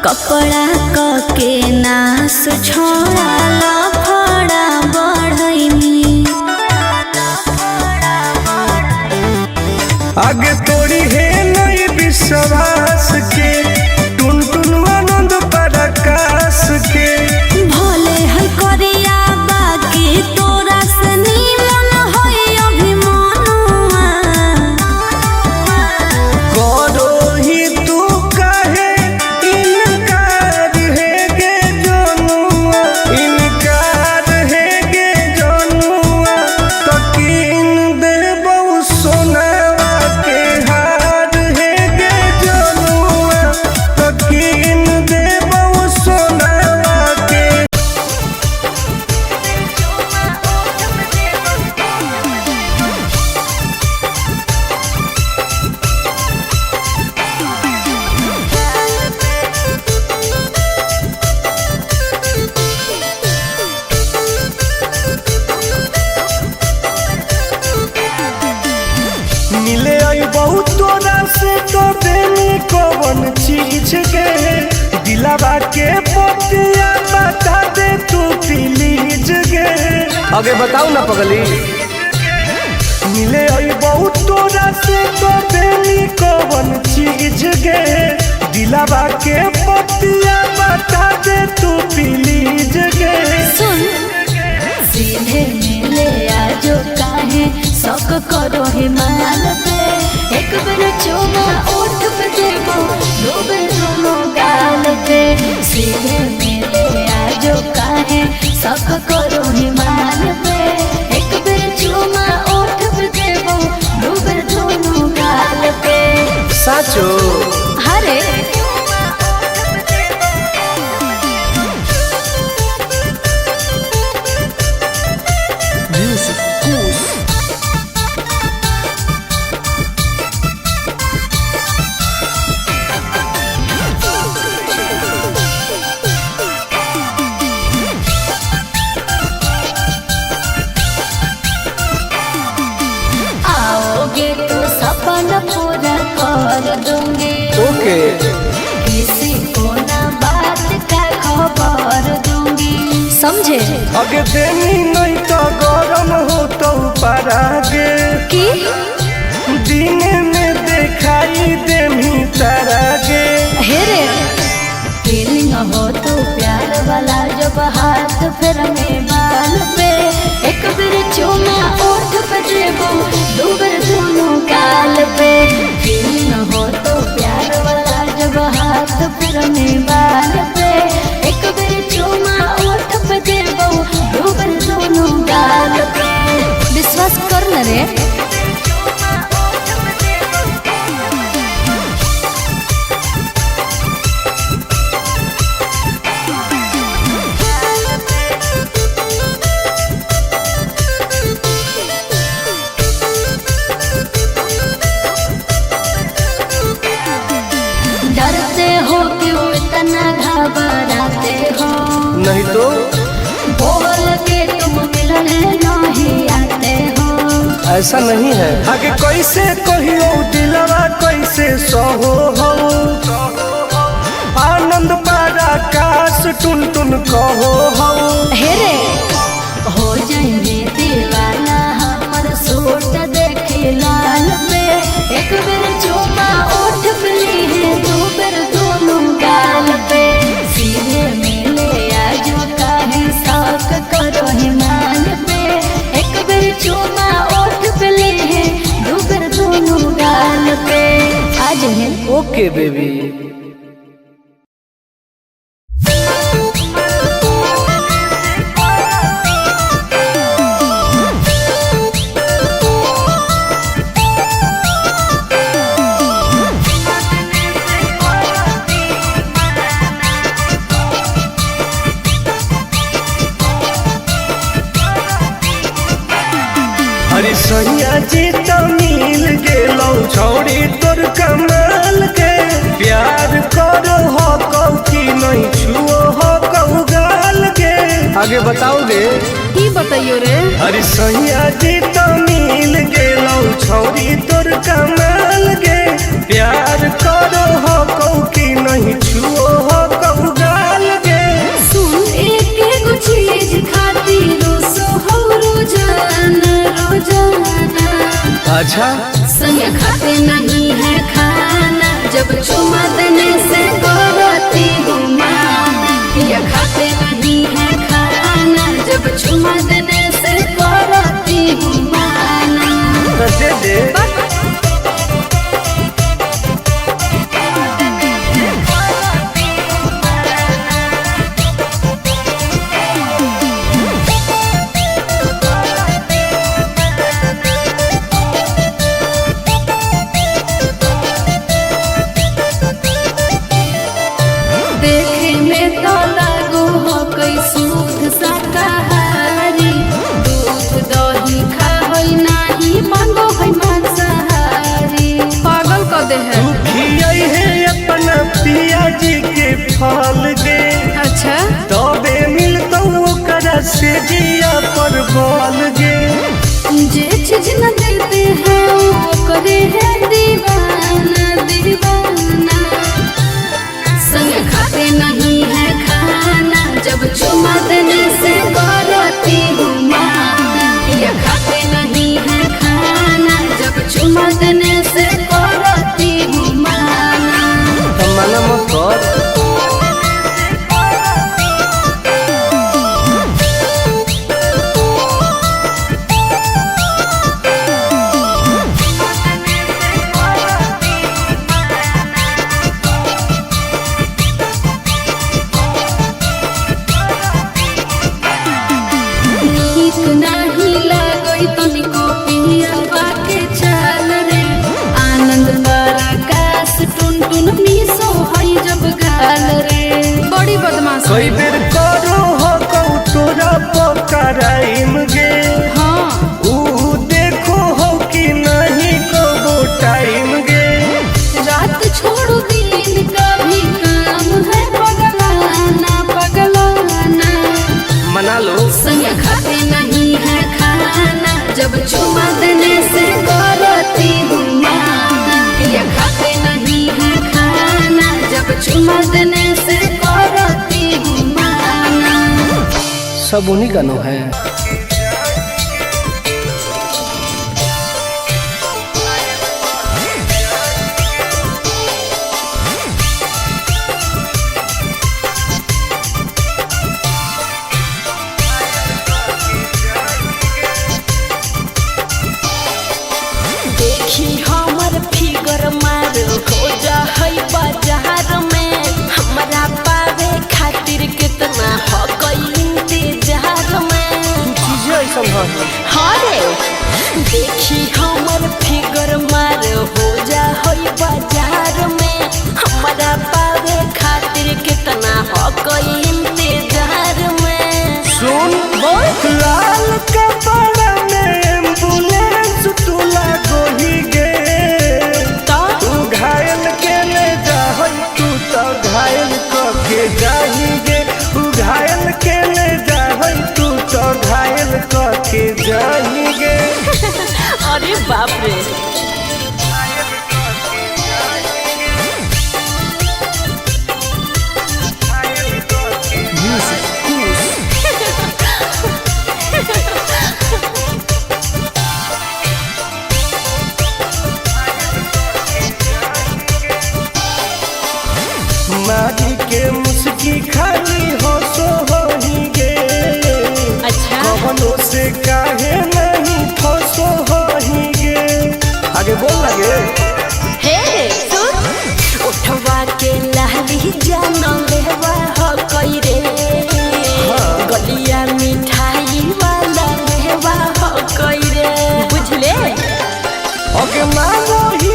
कपड़ा के नाश छोड़ा लफड़ा बढ़ैनी आगे तोड़ी है नई विश्वास के टुन टुन आनंद पराकाश के भले है करिया बाकी तोरा से नीमन है अभिमानुआ करो ही तू काहे इनकार है गे जनुआ इनकार है गे जनुआ तो किन देबौ सोनावा के हार है गे जनुआ तो किन देबौ सोनावा के मिले आई बहुत तोरा से तो देनी कौन चीज के दिलावा के पतिया बता दे तू प्लीज गे आगे बताओ ना पगली मिले आई बहुत तोरा से तो देनी कौन चीज गे दिलावा के पतिया बता दे तू प्लीज गे सुन सीधे मिले आजो काहे शौक करो हिमाल पे एक बार चुमा ओठ पे देबो दो बार दोनों गाल पे सीधे मिले आजो काहे शौक करो हिमाल पे एक बार चुमा ओठ पे देबो दो बार दोनों गाल पे साचो हरे आओगे तो सपना पूरा कर दूंगी ओके किसी को ना बात का खबर दूंगी समझे आगे देनी नहीं तो गरम हो तो परागे कि दिन में दिखाई देनी तरागे हेरे फीलिंग हो तो प्यार वाला जब हाथ फिर में बाल पे एक बार चुमा ओठ पे देबो दो बार दोनों गाल पे फीलिंग हो तो प्यार वाला जब हाथ फिर में बाल पे एक बार चुमा ओठ पे देबो दो बार दोनों गाल पे विश्वास कर न रे डरते हो क्यों इतना घबराते हो नहीं तो बोल के तुम मिलने नहीं आते हो ऐसा नहीं है आगे कैसे कहियो दिलवा कैसे सहो हो आनंद पराकाश टुन टुन कहो हो हेरे हो जाएंगे दीवाना हमर सूट देखे लाल पे एक बार चुमा ओठ पे ली दो बार दोनों गाल पे सीधे मिले आजो काहे शौक करो हिमाल पे एक बार चुमा ओठ पे ली दो बार दोनों गाल पे आज है ओके बेबी अरे सैया जी तो मिल गेलौ छौड़ी तोर कमाल के प्यार करो हो कौ की नहीं छुओ हो कौ गाल के आगे बताओगे की बताइयो रे अरे सैया जी तो मिल गेलौ छौड़ी तोर कमाल के प्यार करो हो कौ की नहीं छुओ हो फल गे। अच्छा तबे मिलतौ ओकरा से जिया पर बल गे। जे चीज न देते हैं वो करे है दीवाना दीवाना। संग खाते नहीं है खाना जब चुमा देने से करती हूँ माना। ये खाते नहीं है खाना जब चुमा देने से करती हूँ माना। मना मत कर। बड़ी बदमाश कई बेर करो हो कहू तोरा पकड़ाइम गे। हाँ ऊ देखो हो कि नहीं कबो टाइम गे। रात छोड़ो दिन का भी काम है पगलाना पगलाना। मना लो संग खाते नहीं है खाना जब चुमा देने से करती हूँ माना। ये खाते नहीं है खाना जब चुमा देने से करती हूँ माना। सब उन्हीं का नो है। देखी हमर फिगर मार हो जा है बाजार में। हमरा पावे खातिर कितना हो गई इंतजार में। चीजें ऐसा है। हाँ रे देखी हमर फिगर मार हो जा है बाजार में। हमरा पावे खातिर कितना हो गई इंतजार में। सुन बोल लाल कपड़ा में एम्बुलेंस तुला गोही गे। तो तू घायल के ले जा तू तो घायल के जाही गे। तू घायल के ले जा तू तो घायल के जाही गे। अरे बाप रे मारी के मुस्की खाली हो सो होही गे। अच्छा कवनों से काहे नहीं फसो होही गे। आगे बोल लगे हे सुन उठवा के लहली जान लेवा हो कई रे। गलिया मिठाई वाला लेवा हो कई रे बुझले। अगे मानो ही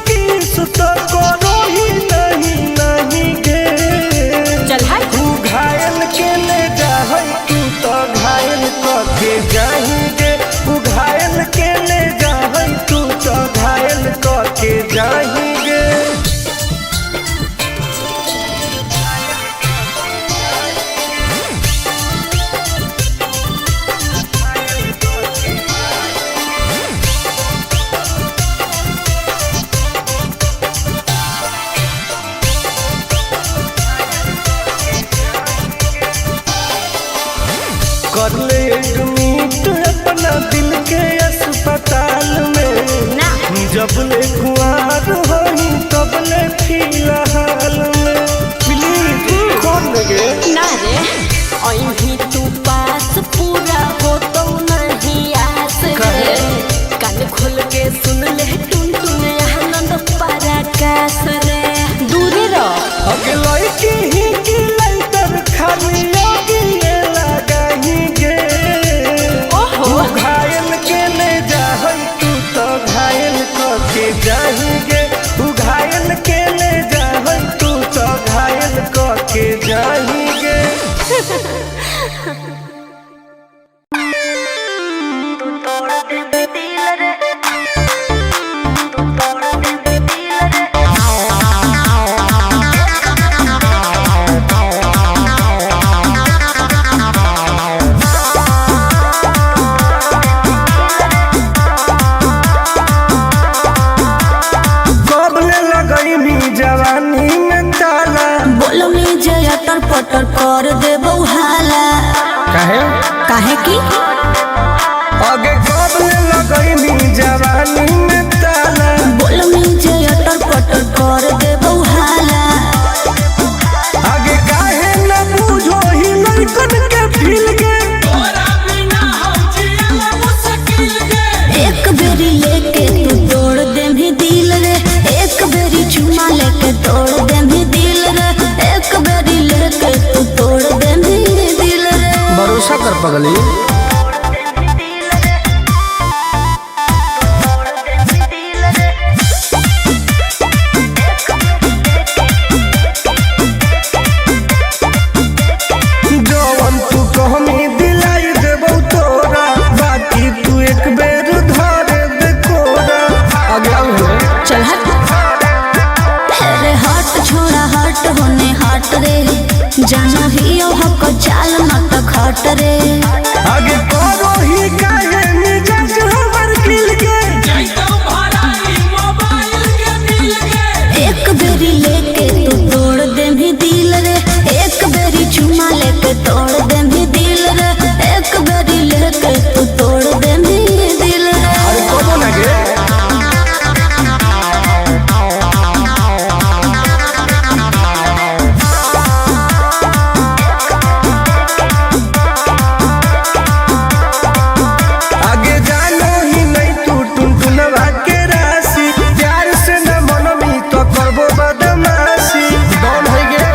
किस तो करो ही नहीं नहीं गे। चल हाय तू घायल के ले जा तू तो घायल के जाही गे। तू घायल के ले जा तू तो घायल के जाही गे। कर ले एडमिट अपना दिल के अस्पताल में। ना जब ले कुआर होही तब ले फिलहाल में। प्लीज कौन लगे ना रे अहीं तू पास पूरा हो तो नहीं आस रे। कान खोल के सुन ले टुन टुन आनंद पराकाश रे। दूरी रह अगे लड़की ही की लैतर खाली योगी लगाही गे। ओहो तू घायल के ले जा तू तो घायल के जाही गे। तू घायल के ले जा तू तो घायल के जाही गे। अटर पटर कर देबो हाला। काहे काहे की आगे कब लगैनी जवानी में ताला। बोल में जे अटर पटर कर देबो हाला। आगे काहे न बुझो ही लड़कन के फील के। एक बेरी लेके तू तोड़ दे भी दिल रे। एक बेरी चुमा लेके तोड़ दे भी दिल रे। एक बेरी लेके तू तोड़ दे भी दिल रे। भरोसा कर पगली। जवन तू कहमी दिलाई देबो तोरा, बाकी तू एक बेर धरे दे कोरा। आगे आओ चल हट अरे हट छोड़ा हट होने हट रे। जानो ही हक चाल मत खट रे। आगे करो ही काहे मिजाज हमर खिल के। एक बेरी लेके तू तोड़ दे भी दिल रे। एक बेरी चुमा लेके तोड़ दे भी दिल रे। एक बेरी लेके तू तोड़ दे भी दिल रे। अरे कबो ना गे आगे जानो ही नहीं तू टुनटुनवा के राशि। प्यार से न मनमी तो करबो बदमाशी। डॉन हो गे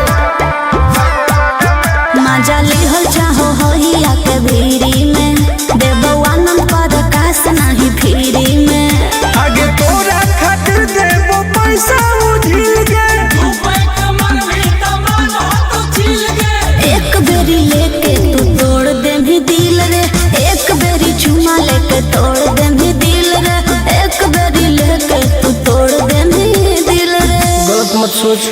मजा लिहल चाहो होइया के भीरी में। देबो आनंद पर कास नहीं फिरी में। आगे तोरा खातिर देबो पैसा उझिल गे। एक बेरी लेके तू तोड़ दे भी दिल रे। एक बेरी चुमा लेके तोड़ दे भी दिल रे। एक बेरी लेके तू तोड़ दे भी दिल रे। गलत मत सोच।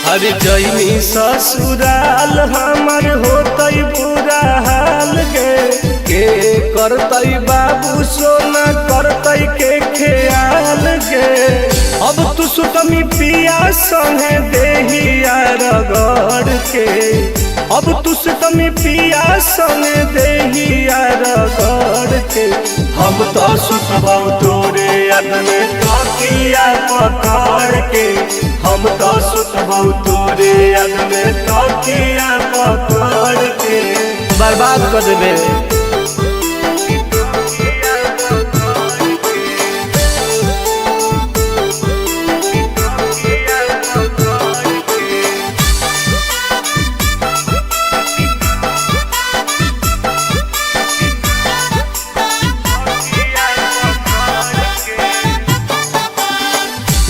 अरे जैनी ससुराल हमर होतई बुरा हाल गे। के करतई बाबू सोना करतई के ख्याल गे। अब तू सुतमी पिया संगे देहिया रगड़ के। अब तू सुतमी पिया संगे देहिया रगड़ के। हम तो सुतबौ तोरे याद में तकिया पकड़ के। हम तो सुतबौ तोरे याद में तकिया पकड़ के। बर्बाद कर देबे।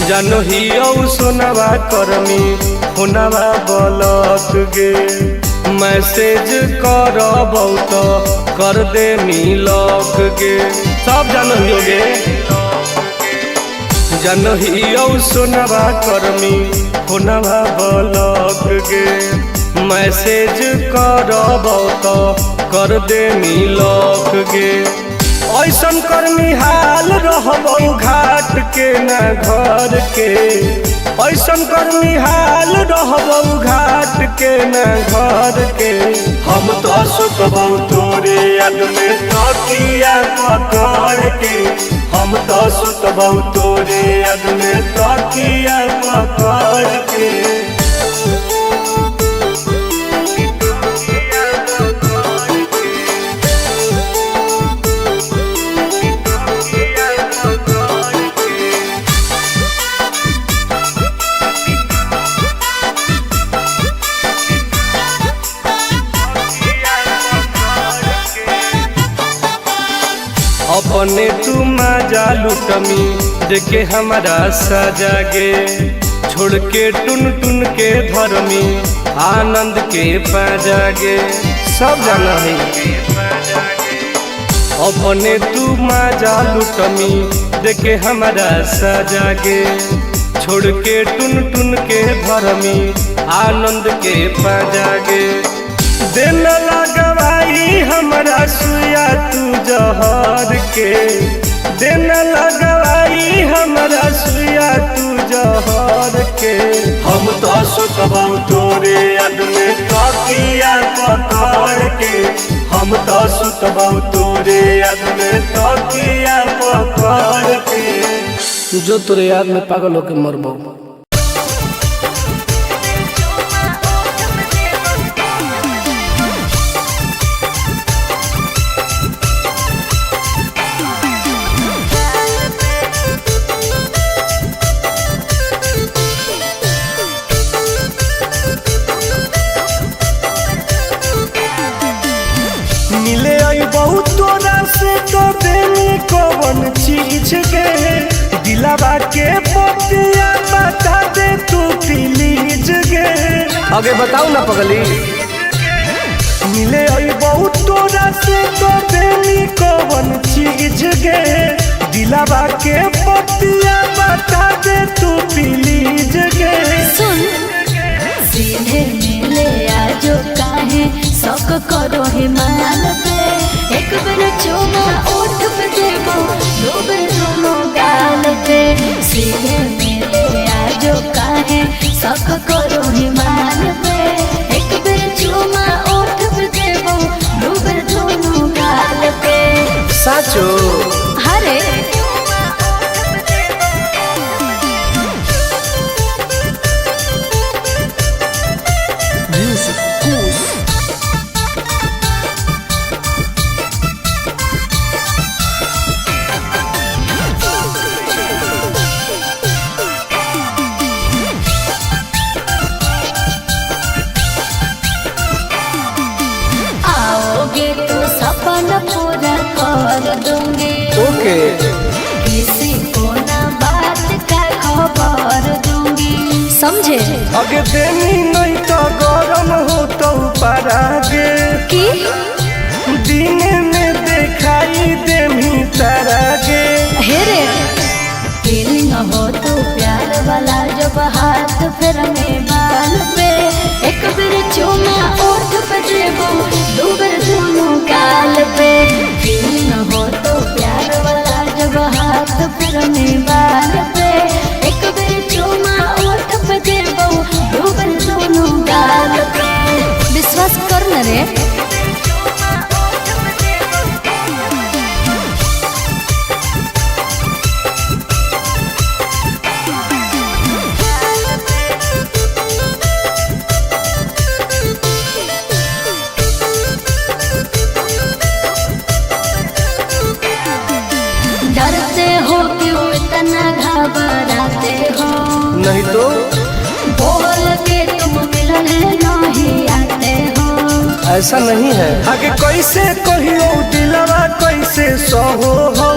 जानो ही सोनवा करमी फोनवा बलक गे। मैसेज करबौ तो कर दे मिलक गे। सब जानो ही गे। जानो ही सोनवा करमी फोनवा बलक गे। मैसेज करबौ तो कर दे मिलक गे। ऐसन कर्मी हाल रहबौ घाट के न घर के। ऐसन कर्मी हाल रहबौ घाट के न घर के। हम तो सुतबौ तोरे याद में तकिया पकड़ के। हम तो सुतबौ तोरे याद में तकिया पकड़ के। अपने तू मजा लुटमी देखे हमारा सजा गे। छोड़ के टुन टुन के धर्मी आनंद के पाजा गे। सब जाना है। अपने तू माजा लुटमी देखे हमारा सजागे, छोड़ के टुन टुन के धरमी आनंद के पाजागे। दिन लगवाई हमारा सुया तू जहर के, दिन लगवाई हमारा सुया तू जहर के। हम तो सुतबा तोरे याद में तकिया पकड़ के, हम तो सुतबा तोरे याद में तकिया पकड़ के। जो तोरे याद में पागल होके मरबो। मिले आई बहुत तोरा से तो देनी कौन चीज के, दिलावा के पतिया बता दे तू प्लीज गे। आगे बताओ ना पगली। मिले आई बहुत तोरा से तो देनी कौन चीज गे, दिलावा के पतिया बता दे तू प्लीज गे। सुन सीधे मिले आजो काहे शौक करो हिमाल पे, एक बेर चुमा ओठ पे देबो दो बेर दोनों गाल पे। सीधे मिले आजो काहे शौक करो हिमाल पे, एक बेर चुमा ओठ पे देबो दो बेर दोनों गाल पे। साचो हरे आओगे तो सपना पूरा कर दूंगी। ओके किसी को ना बात का खबर दूंगी, समझे? आगे देनी नहीं तो गरम हो तो परागे, कि दिन में दिखाई देमी तारागे। हेरे फीलिंग हो तो प्यार वाला जब हाथ फिर में बाल पे, एक बेर चुमा ओठ पे देबो दो बेर दोनों गाल पे। फीलिंग हो तो प्यार वाला जब हाथ फिर में बाल पे, एक बेर चुमा ओठ पे देबो दो बेर दोनों गाल पे। विश्वास कर न रे। डरते हो क्यों इतना घबराते हो, नहीं तो बोल के तुम मिलने नहीं आते हो। ऐसा नहीं है। आगे कैसे कहियो दिलवा कैसे सहो हो,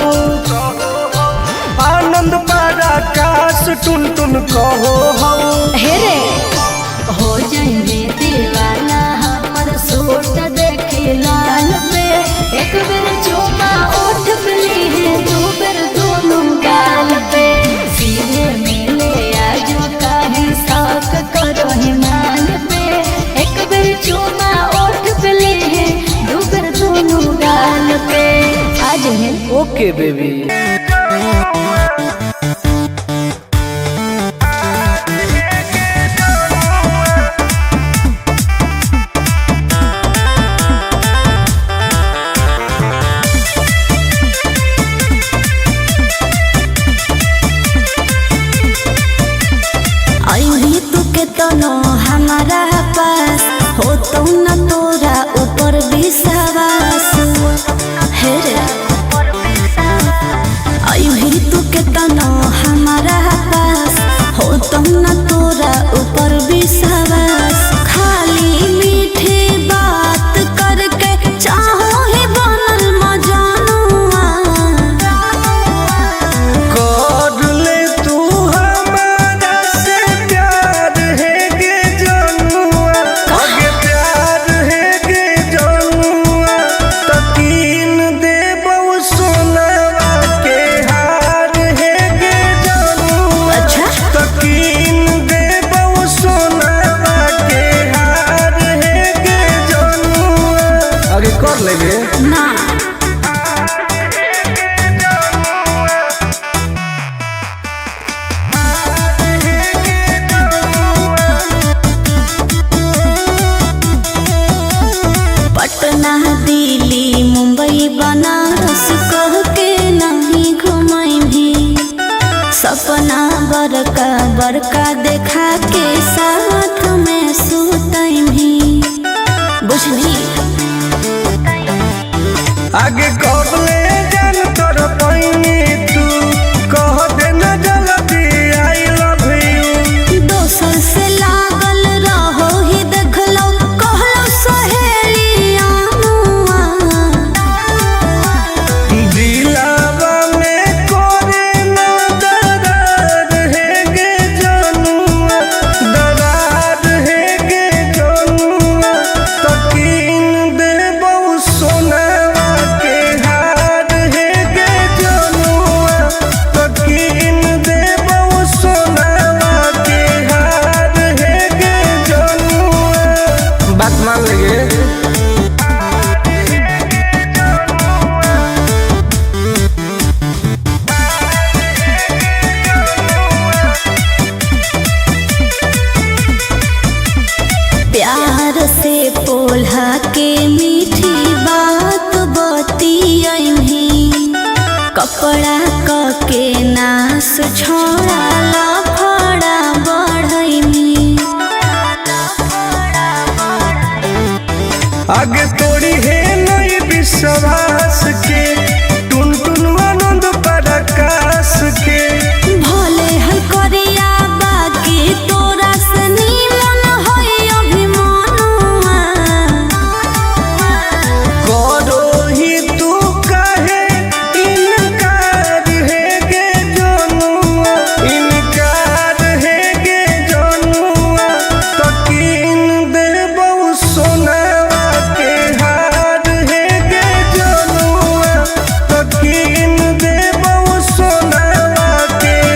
आनंद पारा काश टुन टुन कहो हो। हेरे हो जाएंगे दीवाना हमर सूट देखी लाल पे, एक बेर चुमा ओठ पे ली दो बेर दोनों गाल पे। सीधे मिले आजो काहे शौक करो हिमाल पे, एक बेर चुमा ओठ पे ली दो बेर दोनों गाल पे। आज है ओके बेबी। हमारा पास हो तो न तोरा ऊपर विश्वास। हेरे आई भी तू के पटना दिल्ली मुंबई बनारस कह के नहीं घुमाई भी सपना बड़का बड़का देखा के साथ में सुतई भी बुझली आगे कबले जान तोर पैनी तू कह देना जल्दी आई लव यू दोसर से लागल रहो ही देखलो कहलो सहेलिया दिलावा में कोरे ना दरार है गे जनुआ दरार है गे जनुआ तो कीन दे बहु सोनावा के हार है गे जनुआ तो कीन दे बहु सोनावा के हार है गे जनुआ बात मान लगे प्यार से पोल्हा के मीठी बात बतियही कपड़ा क के नास छोड़ा लफड़ा बढ़ई आगे तोड़ी है नहीं विश्वास